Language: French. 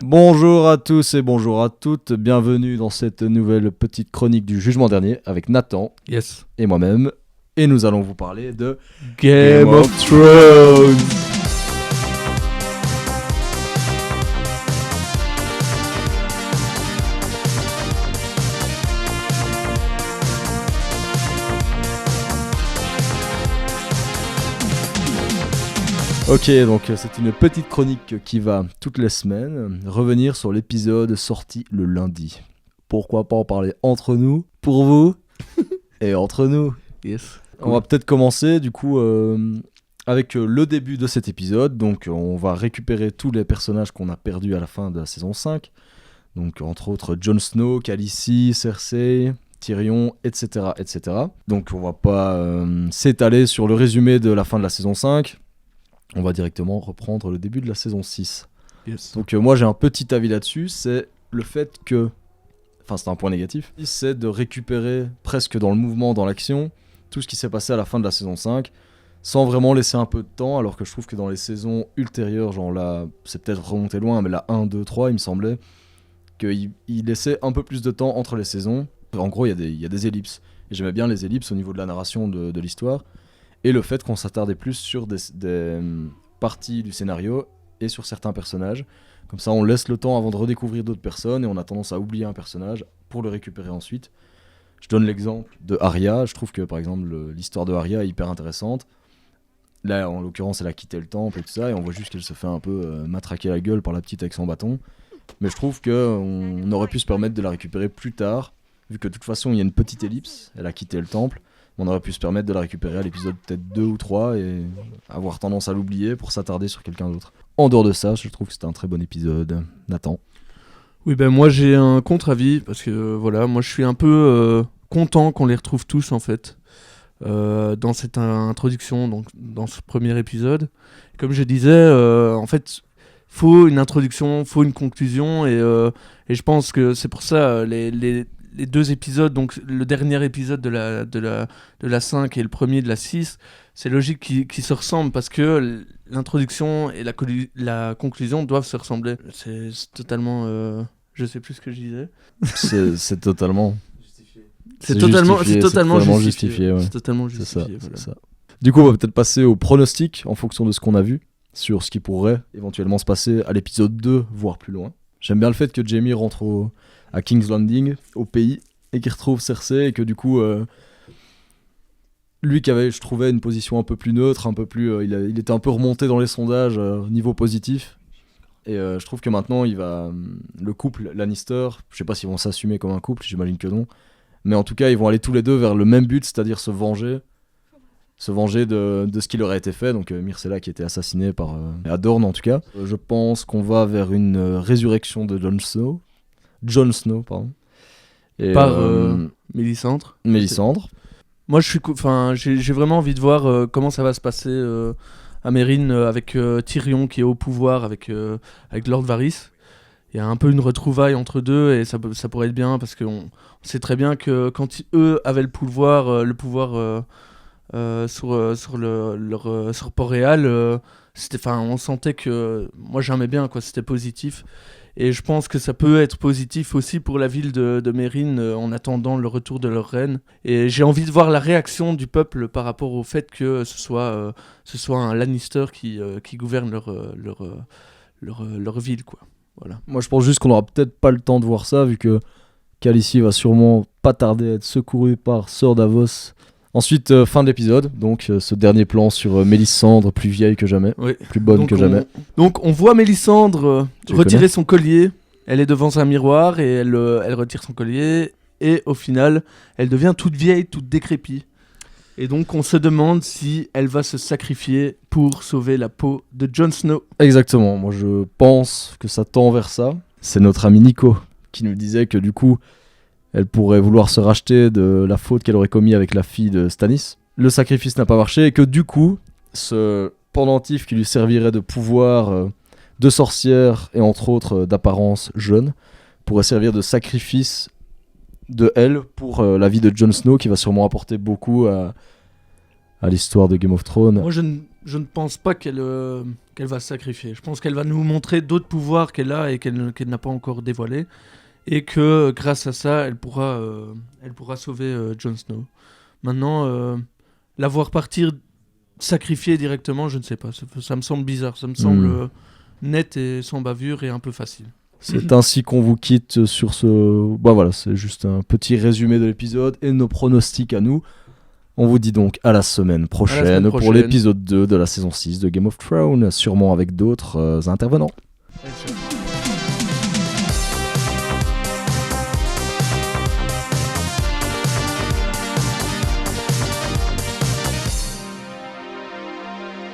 Bonjour à tous et bonjour à toutes, bienvenue dans cette nouvelle petite chronique du jugement dernier avec Nathan Yes. et moi-même. Et nous allons vous parler de Game of Thrones. Ok, donc c'est une petite chronique qui va toutes les semaines revenir sur l'épisode sorti le lundi. Pourquoi pas en parler entre nous, pour vous et entre nous. Yes. On va peut-être commencer du coup avec le début de cet épisode. Donc on va récupérer tous les personnages qu'on a perdus à la fin de la saison 5. Donc entre autres Jon Snow, Khaleesi, Cersei, Tyrion, etc. etc. Donc on va pas s'étaler sur le résumé de la fin de la saison 5. On va directement reprendre le début de la saison 6. Yes. Donc moi j'ai un petit avis là-dessus, c'est le fait que, enfin c'est un point négatif, c'est de récupérer presque dans le mouvement, dans l'action, tout ce qui s'est passé à la fin de la saison 5, sans vraiment laisser un peu de temps, alors que je trouve que dans les saisons ultérieures, genre là, c'est peut-être remonté loin, mais la 1, 2, 3, il me semblait, qu'il laissait un peu plus de temps entre les saisons. En gros, il y a des ellipses. Et j'aimais bien les ellipses au niveau de la narration de l'histoire. Et le fait qu'on s'attardait plus sur des parties du scénario et sur certains personnages. Comme ça, on laisse le temps avant de redécouvrir d'autres personnes et on a tendance à oublier un personnage pour le récupérer ensuite. Je donne l'exemple de Arya. Je trouve que, par exemple, l'histoire de Arya est hyper intéressante. Là, en l'occurrence, elle a quitté le temple et tout ça, et on voit juste qu'elle se fait un peu matraquer la gueule par la petite avec son bâton. Mais je trouve qu'on aurait pu se permettre de la récupérer plus tard, vu que de toute façon, il y a une petite ellipse. Elle a quitté le temple. On aurait pu se permettre de la récupérer à l'épisode peut-être 2 ou 3 et avoir tendance à l'oublier pour s'attarder sur quelqu'un d'autre. En dehors de ça, je trouve que c'était un très bon épisode. Nathan. Oui, ben moi j'ai un contre-avis parce que voilà, moi je suis un peu content qu'on les retrouve tous en fait dans cette introduction, donc dans ce premier épisode. Comme je disais, en fait, faut une introduction, faut une conclusion et je pense que c'est pour ça les deux épisodes, donc le dernier épisode de la 5 et le premier de la 6, c'est logique qu'ils se ressemblent parce que l'introduction et la conclusion doivent se ressembler. C'est totalement... je sais plus ce que je disais. C'est totalement... C'est totalement justifié. Ouais. C'est totalement justifié. C'est Voilà. ça. Du coup, on va peut-être passer au pronostic en fonction de ce qu'on a vu sur ce qui pourrait éventuellement se passer à l'épisode 2, voire plus loin. J'aime bien le fait que Jaime rentre à King's Landing, au pays, et qu'il retrouve Cersei, et que du coup, lui qui avait, je trouvais, une position un peu plus neutre, un peu plus, il était un peu remonté dans les sondages niveau positif, et je trouve que maintenant, le couple Lannister, je sais pas s'ils vont s'assumer comme un couple, j'imagine que non, mais en tout cas, ils vont aller tous les deux vers le même but, c'est-à-dire se venger de ce qui leur a été fait, donc Myrcella qui a été assassinée par Adorn en tout cas. Je pense qu'on va vers une résurrection de Jon Snow, pardon. Et, Par Mélisandre. Moi, j'ai vraiment envie de voir comment ça va se passer à Meereen avec Tyrion qui est au pouvoir avec Lord Varys. Il y a un peu une retrouvaille entre deux et ça pourrait être bien parce qu'on sait très bien que quand eux avaient le pouvoir sur Port-Réal, on sentait que moi j'aimais bien quoi, c'était positif. Et je pense que ça peut être positif aussi pour la ville de Meereen en attendant le retour de leur reine. Et j'ai envie de voir la réaction du peuple par rapport au fait que ce soit un Lannister qui gouverne leur ville, quoi. Voilà. Moi je pense juste qu'on aura peut-être pas le temps de voir ça vu que Khaleesi va sûrement pas tarder à être secourue par Sir Davos. Ensuite, fin de l'épisode, donc ce dernier plan sur Mélisandre, plus vieille que jamais, oui. Plus bonne que jamais. Donc on voit Mélisandre retirer son collier, elle est devant un miroir et elle retire son collier et au final elle devient toute vieille, toute décrépite. Et donc on se demande si elle va se sacrifier pour sauver la peau de Jon Snow. Exactement, moi je pense que ça tend vers ça. C'est notre ami Nico qui nous disait que du coup... elle pourrait vouloir se racheter de la faute qu'elle aurait commise avec la fille de Stannis. Le sacrifice n'a pas marché et que du coup, ce pendentif qui lui servirait de pouvoir de sorcière et entre autres d'apparence jeune, pourrait servir de sacrifice de elle pour la vie de Jon Snow qui va sûrement apporter beaucoup à l'histoire de Game of Thrones. Moi je ne pense pas qu'elle va se sacrifier. Je pense qu'elle va nous montrer d'autres pouvoirs qu'elle a et qu'elle n'a pas encore dévoilés. Et que grâce à ça, elle pourra sauver Jon Snow. Maintenant, la voir partir sacrifier directement, je ne sais pas. Ça me semble bizarre. Ça me semble net et sans bavure et un peu facile. C'est ainsi qu'on vous quitte sur ce... Bah voilà, c'est juste un petit résumé de l'épisode et nos pronostics à nous. On vous dit donc à la semaine prochaine pour l'épisode 2 de la saison 6 de Game of Thrones, sûrement avec d'autres intervenants. Excellent.